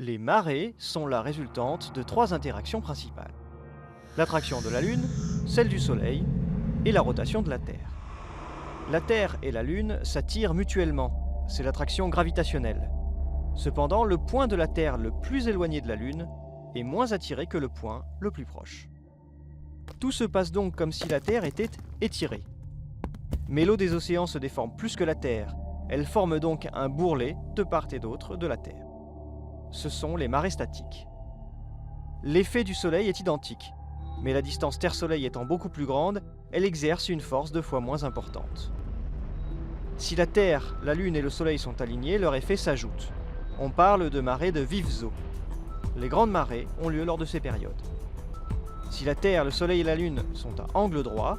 Les marées sont la résultante de trois interactions principales. L'attraction de la Lune, celle du Soleil et la rotation de la Terre. La Terre et la Lune s'attirent mutuellement, c'est l'attraction gravitationnelle. Cependant, le point de la Terre le plus éloigné de la Lune est moins attiré que le point le plus proche. Tout se passe donc comme si la Terre était étirée. Mais l'eau des océans se déforme plus que la Terre, elle forme donc un bourrelet de part et d'autre de la Terre. Ce sont les marées statiques. L'effet du Soleil est identique, mais la distance Terre-Soleil étant beaucoup plus grande, elle exerce une force 2 fois moins importante. Si la Terre, la Lune et le Soleil sont alignés, leur effet s'ajoute. On parle de marées de vives eaux. Les grandes marées ont lieu lors de ces périodes. Si la Terre, le Soleil et la Lune sont à angle droit,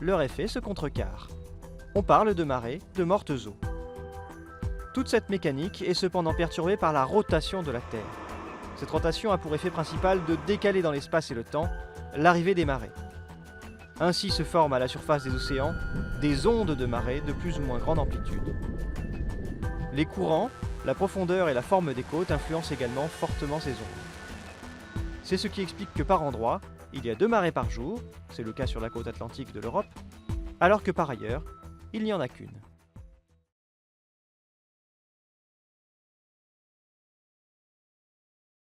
leur effet se contrecarre. On parle de marées de mortes eaux. Toute cette mécanique est cependant perturbée par la rotation de la Terre. Cette rotation a pour effet principal de décaler dans l'espace et le temps l'arrivée des marées. Ainsi se forment à la surface des océans des ondes de marée de plus ou moins grande amplitude. Les courants, la profondeur et la forme des côtes influencent également fortement ces ondes. C'est ce qui explique que par endroits, il y a 2 marées par jour, c'est le cas sur la côte atlantique de l'Europe, alors que par ailleurs, il n'y en a qu'une.